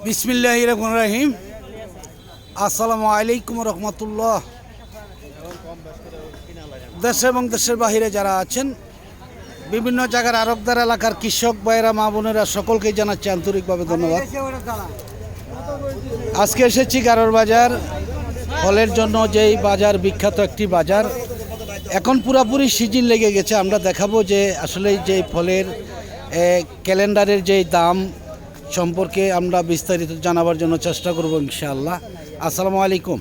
বিসমিল্লাহির রহমানির রহিম। আসসালামু আলাইকুম রহমতুল্লাহ। দেশ এবং দেশের বাহিরে যারা আছেন, বিভিন্ন জায়গার আরবদার এলাকার কৃষক ভাইয়েরা, মা বোনেরা, সকলকেই জানাচ্ছি আন্তরিকভাবে ধন্যবাদ। আজকে এসেছি গারোর বাজার, ফলের জন্য যেই বাজার, বিখ্যাত একটি বাজার। এখন পুরাপুরি সিজন লেগে গেছে। আমরা দেখাবো যে আসলে যে ফলের ক্যালেন্ডারের যেই দাম সম্পর্কে আমরা বিস্তারিত জানাবার জন্য চেষ্টা করব ইনশাআল্লাহ। আসসালামু আলাইকুম,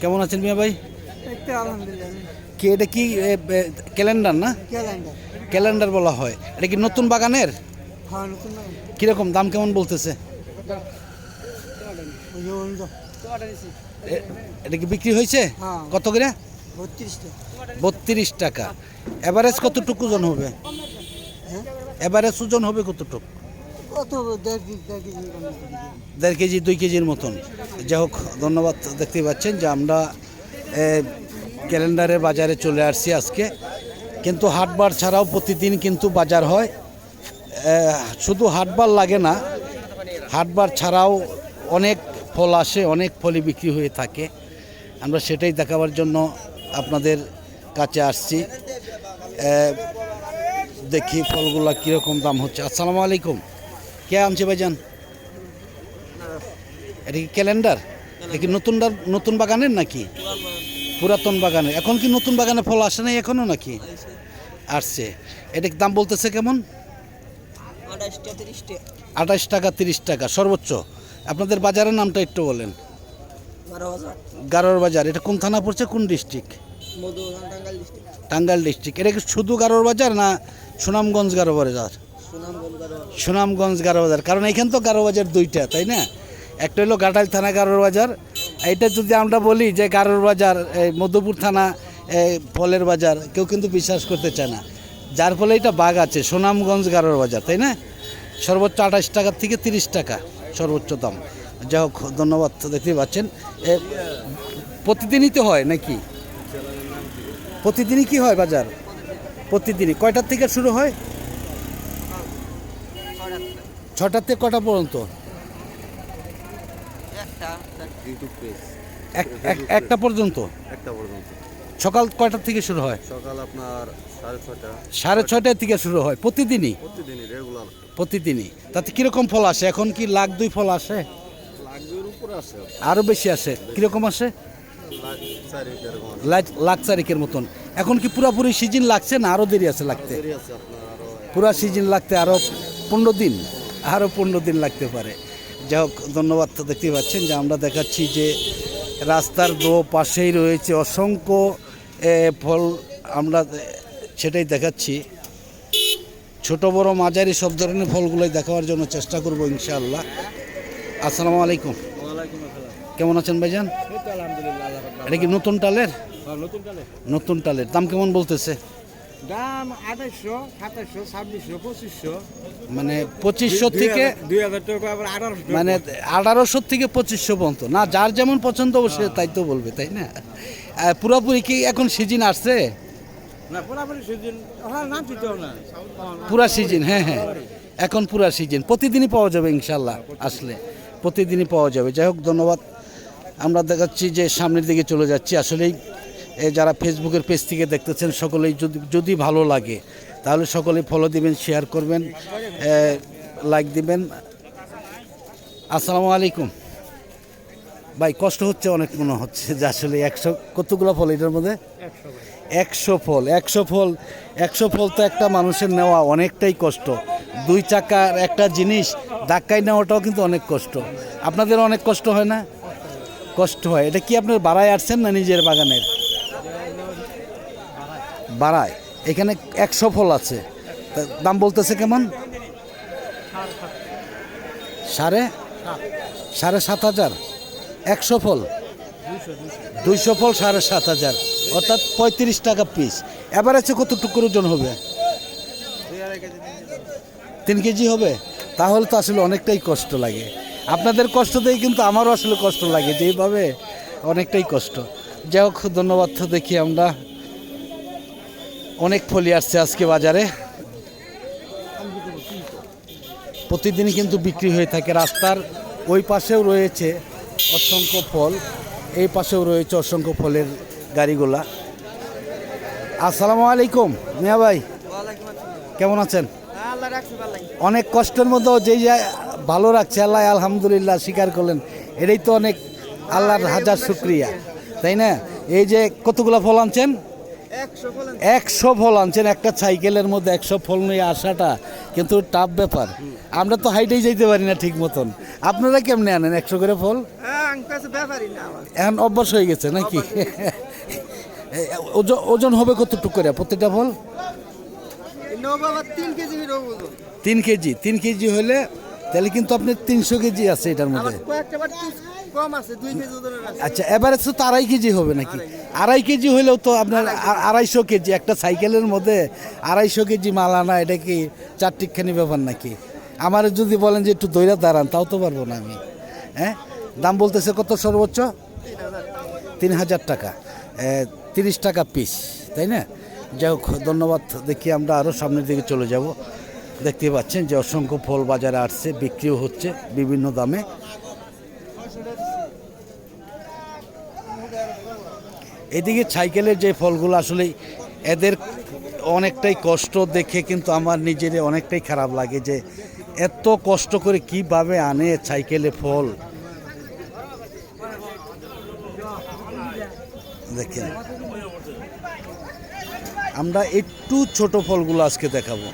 কেমন আছেন মিয়া ভাই? কি এটা কি ক্যালেন্ডার না? ক্যালেন্ডার বলা হয়। এটা কি নতুন বাগানের? কিরকম দাম কেমন বলতেছে? এটা কি বিক্রি হয়েছে? কত করে? 32 টাকা। এভারেজ কতটুকু ওজন হবে? এভারেজ ওজন হবে কতটুকু? 1.5 কেজি 2 কেজির মতন। যাই হোক, ধন্যবাদ। দেখতে পাচ্ছেন যে আমরা ক্যালেন্ডারের বাজারে চলে আসছি আজকে। কিন্তু হাটবার ছাড়াও প্রতিদিন কিন্তু বাজার হয়। শুধু হাটবার লাগে না, হাটবার ছাড়াও অনেক ফল আসে, অনেক ফলই বিক্রি হয়ে থাকে। আমরা সেটাই দেখাবার জন্য আপনাদের কাছে আসছি। দেখি ফলগুলা কীরকম দাম হচ্ছে। আসসালামু আলাইকুম, কে আনছে ভাইজান? এটা কি ক্যালেন্ডার? এটা কি নতুন বাগানের নাকি পুরাতন বাগানের? এখন কি নতুন বাগানে ফল আসে নাই এখনো নাকি? আসছে। এটা দাম বলতেছে কেমন? 28 টাকা 30 টাকা সর্বোচ্চ। আপনাদের বাজারের নামটা একটু বলেন। গারোর বাজার। এটা কোন থানা পড়ছে, কোন ডিস্ট্রিক্ট? টাঙ্গাইল ডিস্ট্রিক্ট। এটা কি শুধু গারোর বাজার না সুনামগঞ্জ গারো বাজার? সুনামগঞ্জ গারো বাজার। কারণ এখানে তো গারো বাজার দুইটা, তাই না? একটা হলো ঘাটাইল থানা গারোর বাজার। এইটা যদি আমরা বলি যে গারোর বাজার, মধ্যপুর থানা ফলের বাজার, কেউ কিন্তু বিশ্বাস করতে চায় না। যার ফলে এটা বাঘ আছে সুনামগঞ্জ গারোর বাজার, তাই না? সর্বোচ্চ 28 টাকা থেকে 30 টাকা সর্বোচ্চ দাম। যাই হোক, ধন্যবাদ। দেখতে পাচ্ছেন প্রতিদিনই তো হয় নাকি? প্রতিদিনই কি হয় বাজার? প্রতিদিনই। কয়টার থেকে শুরু হয়? 6টা থেকে কটা পর্যন্ত? একটা পর্যন্ত। সকাল কয়টার থেকে শুরু হয়? সকাল আপনার 6:30। 6:30 থেকে শুরু হয়। প্রতিদিনই? রেগুলার। প্রতিদিনই। তাতে কিরকম ফল আসে? এখন কি লাখ 2 ফল আসে? আরো বেশি আসে? কিরকম আসে? লাখ 4 মতন। এখন কি পুরাপুরি সিজন লাগছে না আরো দেরি আছে লাগতে? পুরা সিজন লাগতে আরো 15 দিন, আরো 15 দিন লাগতে পারে। যাই হোক, ধন্যবাদ। দেখতে পাচ্ছেন যে আমরা দেখাচ্ছি যে রাস্তার পাশেই রয়েছে অসংখ্য ফল। আমরা সেটাই দেখাচ্ছি। ছোট বড় মাঝারি সব ধরনের ফলগুলোই দেখাবার জন্য চেষ্টা করব ইনশাআল্লাহ। আসসালামু আলাইকুম, কেমন আছেন ভাইজান? এটা কি নতুন টালের? নতুন টালের। দাম কেমন বলতেছে? দাম 2800, 2700, 2600, 2500। মানে 2500 থেকে 2000 টাকা, আবার 1800। মানে 1800 থেকে 2500 পর্যন্ত না? যার যেমন পছন্দ অবশ্যই তাই তো বলবে, তাই না? পুরোপুরি কি এখন সিজন আসছে? না, পুরোপুরি সিজন না, দিতেও না। পুরা সিজন, হ্যাঁ হ্যাঁ, এখন পুরা সিজন। প্রতিদিনই পাওয়া যাবে ইনশাল্লাহ, আসলে প্রতিদিনই পাওয়া যাবে। যাই হোক, ধন্যবাদ। আমরা দেখাচ্ছি যে সামনের দিকে চলে যাচ্ছি। আসলেই যারা ফেসবুকের পেজ থেকে দেখতেছেন, সকলেই যদি ভালো লাগে তাহলে সকলেই ফলো দিবেন, শেয়ার করবেন, লাইক দিবেন। আসসালামু আলাইকুম ভাই, কষ্ট হচ্ছে অনেক মনে হচ্ছে যে আসলে 100 কতগুলো ফল এটার মধ্যে? 100 ফল। 100 ফল তো একটা মানুষের নেওয়া অনেকটাই কষ্ট। 2 চাকার একটা জিনিস ধাক্কায় নেওয়াটাও কিন্তু অনেক কষ্ট। আপনাদের অনেক কষ্ট হয় না? কষ্ট হয়। এটা কি আপনার বাড়ায় আসছেন না নিজের বাগানের? বাড়ায়। এখানে 100 ফল আছে। দাম বলতেছে কেমন? 7,500। 100 ফল, 200 ফল 7,500, অর্থাৎ 35 টাকা পিস। এভারেজে কতটুকু ওজন হবে? 3 কেজি হবে। তাহলে তো আসলে অনেকটাই কষ্ট লাগে। আপনাদের কষ্ট দিয়ে কিন্তু আমারও আসলে কষ্ট লাগে, যেইভাবে অনেকটাই কষ্ট। যাই হোক, ধন্যবাদ। দেখি আমরা অনেক ফলই আসছে আজকে বাজারে। প্রতিদিনই কিন্তু বিক্রি হয়ে থাকে। রাস্তার ওই পাশেও রয়েছে অসংখ্য ফল, এই পাশেও রয়েছে অসংখ্য ফলের গাড়িগুলা। আসসালামু আলাইকুম মিয়া ভাই, কেমন আছেন? অনেক কষ্টের মধ্যেও যেই ভালো রাখছে আল্লাহ, আলহামদুলিল্লাহ স্বীকার করলেন, এটাই তো অনেক আল্লাহর হাজার শুক্রিয়া, তাই না? এই যে কতগুলো ফল আনছেন? 100 ফল আনছেন। একটা সাইকেলের মধ্যে 100 ফল নিয়ে আসাটা কিন্তু টাফ ব্যাপার। আমরা তো হাইটেই যেতে পারি না ঠিক মতন, আপনারা কেমনে আনেন 100 করে ফল? এখন অভ্যাস হয়ে গেছে নাকি? ওজন হবে কতটুকু করে প্রত্যেকটা ফল? 3 কেজি হলে তাহলে কিন্তু আপনার 300 কেজি আছে এটার মধ্যে। আচ্ছা, এবারে তো 2.5 কেজি হবে নাকি? 2.5 কেজি হলেও তো আপনার 250 কেজি, একটা সাইকেলের মধ্যে 250 কেজি মাল আনা, এটা কি চারটিখানি ব্যাপার নাকি? আমার যদি বলেন যে একটু দইরা দাঁড়ান, তাও তো পারবো না আমি। হ্যাঁ, দাম বলতেছে কত সর্বোচ্চ? 3000 টাকা, 30 টাকা পিস, তাই না? যাই হোক, ধন্যবাদ। দেখি আমরা আরও সামনের দিকে চলে যাব। দেখতে পাচ্ছেন যে অসংখ্য ফল বাজারে আসছে, বিক্রিও হচ্ছে বিভিন্ন দামে। এদিকে সাইকেলের যে ফলগুলো, আসলে এদের অনেকটাই কষ্ট দেখে কিন্তু আমার নিজের অনেকটাই খারাপ লাগে যে এত কষ্ট করে কিভাবে আনে সাইকেলে ফল। দেখেন, আমরা একটু ছোট ফলগুলো আজকে দেখাবো।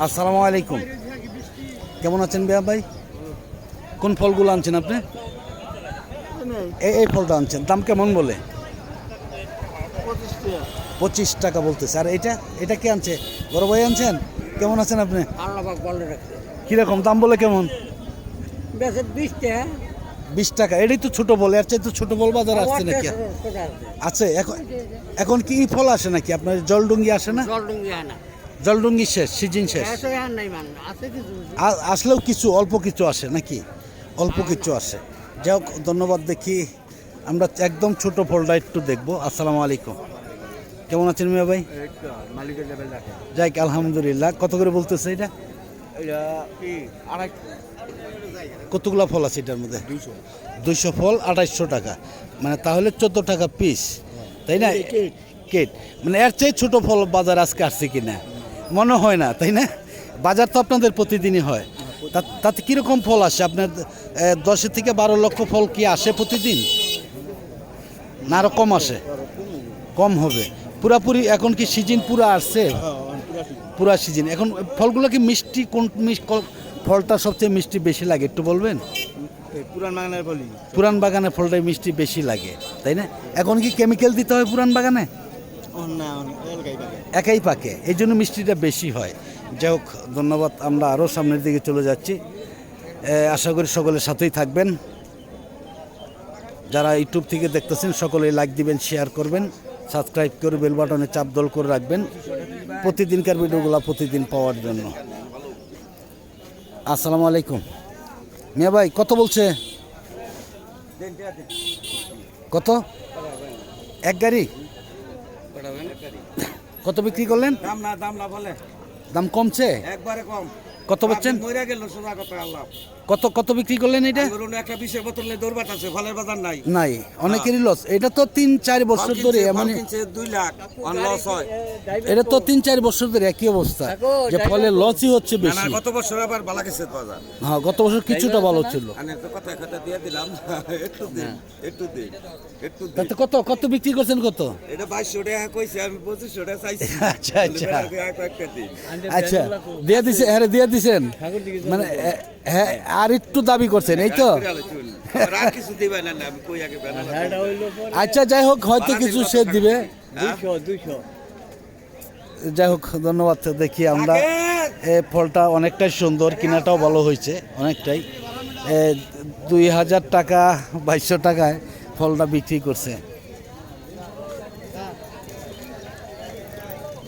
আসসালামু আলাইকুম, কেমন আছেন বিয়া ভাই? কোন ফলগুলো আনছেন আপনি? এই ফলটা আনছেন, দাম কেমন বলে? 25 টাকা বলতেছে। আর এটা কে আনছে? বড় ভাই আনছেন? কেমন আছেন আপনি? কিরকম দাম বলে? কেমন? 20 টাকা। এটাই তো ছোট ফল, এর চাই তো ছোট ফল বাজারে আসছে নাকি? আছে এখন কি ফল আসে নাকি আপনার? জলডুঙ্গি আসে না? জলডুঙ্গি শেষ, সিজন শেষ। আসলেও কিছু অল্প কিছু আসে নাকি? অল্প কিছু আসে। যাই হোক, ধন্যবাদ। দেখি আমরা একদম ছোট ফলটা একটু দেখবো। আসসালামু আলাইকুম, কেমন আছেন মিয়া ভাই? যাই আলহামদুলিল্লাহ। কত করে বলতেছে এটা? কতগুলো ফল আছে এটার মধ্যে? 200 ফল 2800 টাকা, মানে তাহলে 14 টাকা পিস, তাই না? কেট মানে এর চেয়ে ছোট ফল বাজার আজকে আসছে কিনা মনে হয় না, তাই না? বাজার তো আপনাদের প্রতিদিনই হয়। তাতে কীরকম ফল আসে আপনার? 10 থেকে 12 লক্ষ ফল কি আসে প্রতিদিন, না আরও কম আসে? কম হবে পুরাপুরি। এখন কি সিজন পুরা আসছে? পুরা সিজন। এখন ফলগুলো কি মিষ্টি? কোন ফলটা সবচেয়ে মিষ্টি বেশি লাগে একটু বলবেন? পুরান বাগানের ফলটাই মিষ্টি বেশি লাগে, তাই না? এখন কি কেমিক্যাল দিতে হয় পুরান বাগানে? একাই পাকে, এই জন্য মিষ্টিটা বেশি হয়। যাই হোক, ধন্যবাদ। আমরা আরও সামনের দিকে চলে যাচ্ছি। আশা করি সকলের সাথেই থাকবেন। যারা ইউটিউব থেকে দেখতেছেন সকলে লাইক দিবেন, শেয়ার করবেন, সাবস্ক্রাইব করে বেল বাটনে চাপ দল করে রাখবেন প্রতিদিনকার ভিডিওগুলো প্রতিদিন পাওয়ার জন্য। আসসালামু আলাইকুম মিয়া ভাই, কত বলছে? কত? এক গাড়ি? কত বিক্রি করলেন? দাম কমছে একবারে কম। কত বলছেন? কত বিক্রি করলেন এটা? একটা 20 বোতলে দৌড়বাট আছে, ফলের বাজার নাই। নাই, অনেকেরই লস। এটা তো 3-4 বছর ধরে মানে 2 লাখ অন লস হয়। এটা তো 3-4 বছর ধরে একই অবস্থা, যে ফলে লসই হচ্ছে বেশি। গত বছর আবার ভালো গেছে বাজার। হ্যাঁ, গত বছর কিছুটা ভালো ছিল। আমি তো কথা দিয়ে দিলাম, একটু দিন। তাতে কত বিক্রি করছেন? কত? এটা 2200 টাকা কইছে, আমি 2500 টাকা চাইছি। আচ্ছা আচ্ছা, দিয়ে দিছেন? হ্যাঁ, দিয়ে দিছেন মানে? হ্যাঁ, আর একটু দাবি করছেন, এই তো? আচ্ছা, যাই হোক, হয়তো কিছু সে দিবে। যাই হোক, ধন্যবাদ। দেখি আমরা এই ফলটা অনেকটাই সুন্দর, কিনাটাও ভালো হয়েছে অনেকটাই। 2000 টাকা 2200 টাকায় ফলটা বিক্রি করছে।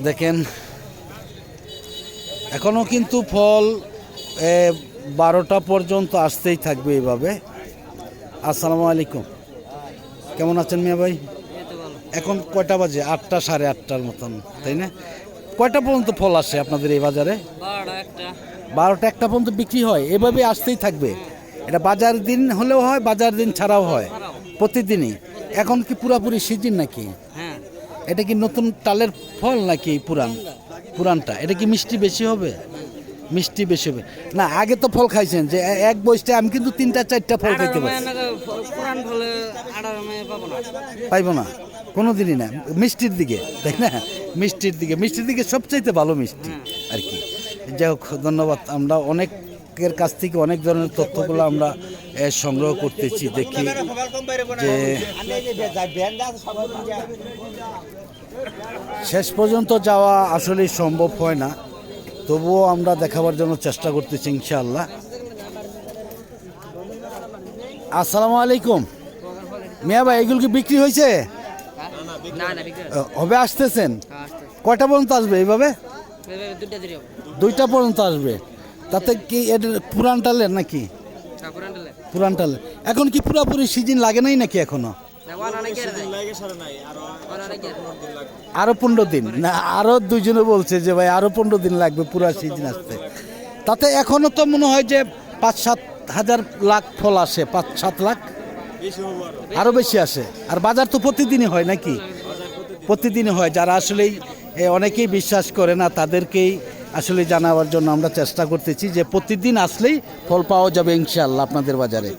দেখেন, এখনও কিন্তু ফল 12টা পর্যন্ত আসতেই থাকবে এইভাবে। আসসালামু আলাইকুম, কেমন আছেন মিয়া ভাই? এখন কয়টা বাজে? 8টা 8:30 মতন, তাই না? কয়টা পর্যন্ত ফল আসে আপনাদের এই বাজারে? 12টা 1টা পর্যন্ত বিক্রি হয়, এভাবে আসতেই থাকবে? এটা বাজার দিন হলেও হয়, বাজার দিন ছাড়াও হয়, প্রতিদিনই? এখন কি পুরাপুরি সিজন নাকি? হ্যাঁ, এটা কি নতুন টালের ফল নাকি পুরানটা? এটা কি মিষ্টি বেশি হবে? মিষ্টি বেশি হবে না? আগে তো ফল খাইছেন যে এক বয়সটা, আমি কিন্তু 3টা 4টা ফল খাইতে পারছি। পুরান ফলে 18 মে পাবো না। পাইবো না কোনো দিনই না, মিষ্টির দিকে, তাই না? মিষ্টির দিকে সবচাইতে ভালো মিষ্টি আর কি। যাই হোক, ধন্যবাদ। আমরা অনেকের কাছ থেকে অনেক ধরনের তথ্যগুলো আমরা সংগ্রহ করতেছি, দেখি যে শেষ পর্যন্ত যাওয়া আসলে সম্ভব হয় না, তবুও আমরা দেখাবার জন্য চেষ্টা করতেছি ইনশাআল্লাহ। আসসালামু আলাইকুম মিয়া ভাই, এগুলো কি বিক্রি হয়েছে? না না, বিক্রি হবে, আসতেছেন? আসতে কয়টা পর্যন্ত আসবে এইভাবে? দুইটা দিও। 2টা পর্যন্ত আসবে। তাতে কি এটা পুরান টালের নাকি? পুরান দিলে পুরান টালের। এখন কি পুরাপুরি সিজন লাগে নাই নাকি এখনো? আরো 15 দিন না? আরো দুইজনে বলছে যে ভাই আরো 15 দিন লাগবে পুরা সিজন আসতে। তাতে এখনো তো মনে হয় যে 5-7 হাজার লাখ ফল আসে, 5-7 লাখ, আরো বেশি আসে। আর বাজার তো প্রতিদিনই হয় নাকি? প্রতিদিনই হয়। যারা আসলেই অনেকেই বিশ্বাস করে না, তাদেরকেই আসলে জানাবার জন্য আমরা চেষ্টা করতেছি যে প্রতিদিন আসলেই ফল পাওয়া যাবে ইনশাআল্লাহ, আপনাদের বাজারে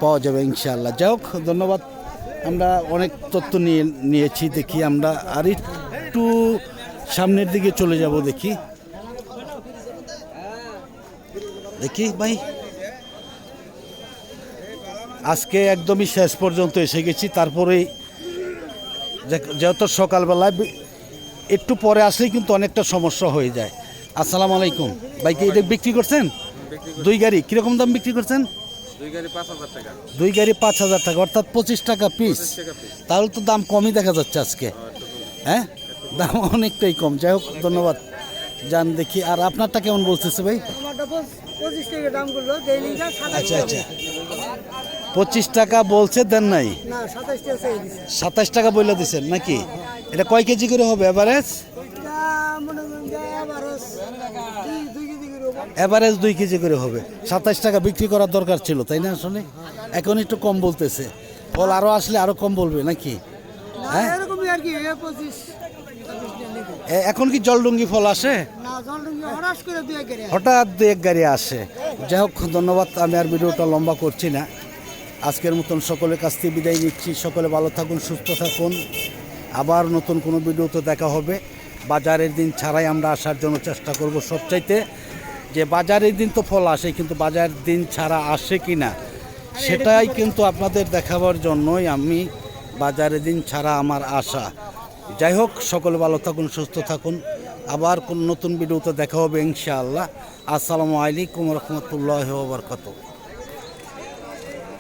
পাওয়া যাবে ইনশাআল্লাহ। যাই হোক, ধন্যবাদ। আমরা অনেক তথ্য নিয়েছি, দেখি আমরা আর একটু সামনের দিকে চলে যাব, দেখি ভাই। আজকে একদমই শেষ পর্যন্ত এসে গেছি, তারপরেই যেহেতু সকালবেলায় একটু পরে আসলেই কিন্তু অনেকটা সমস্যা হয়ে যায়। আসসালামু আলাইকুম ভাই, কি এটা বিক্রি করছেন? 2 গাড়ি কিরকম দাম বিক্রি করছেন? 2 গাড়ি 5,000 টাকা। 2 গাড়ি 5,000 টাকা, অর্থাৎ 25 টাকা পিস। তাহলে তো দাম কমই দেখা যাচ্ছে আজকে, হ্যাঁ? দাম অনেকটাই কম। যাই হোক, ধন্যবাদ। যান দেখি। আর আপনারটা কেমন বলতেছে ভাই? 25 টাকা দাম করলো, দেইলিটা 27 আচ্ছা আচ্ছা, 25 টাকা বলছে, দেন নাই? না, 27 টাকা চাই দিছে। 27 টাকা বইলা দিচ্ছেন নাকি? এটা কয় কেজি করে হবে এভারেজ? এটা মনে করেন যে এভারেজ 2 কেজি করে হবে। এভারেজ 2 কেজি করে হবে। 27 টাকা বিক্রি করার দরকার ছিল, তাই না? আসলে এখন একটু কম বলতেছে। ফল আরো আসলে আরো কম বলবে নাকি? না, এরকমই আর কি, 25 এখন কি জলডুঙ্গি ফল আসে? না, জলডুঙ্গি হঠাৎ করে 2 গাড়ি। হঠাৎ 2-1 গাড়ি আসে। যাই হোক, ধন্যবাদ। আমি আর ভিডিওটা লম্বা করছি না, আজকের মতন সকলের কাছ থেকে বিদায় নিচ্ছি। সকলে ভালো থাকুন, সুস্থ থাকুন। আবার নতুন কোনো ভিডিওতে দেখা হবে। বাজারের দিন ছাড়াই আমরা আসার জন্য চেষ্টা করব সবচাইতে, যে বাজারের দিন তো ফল আসে, কিন্তু বাজারের দিন ছাড়া আসে কি না সেটাই কিন্তু আপনাদের দেখাবার জন্যই আমি বাজারের দিন ছাড়া আমার আশা। যাই হোক, সকলে ভালো থাকুন, সুস্থ থাকুন। আবার কোন নতুন ভিডিওতে দেখা হবে ইনশাআল্লাহ। আসসালামু আলাইকুম রহমতুল্লাহ ওয়া বারাকাতুহু।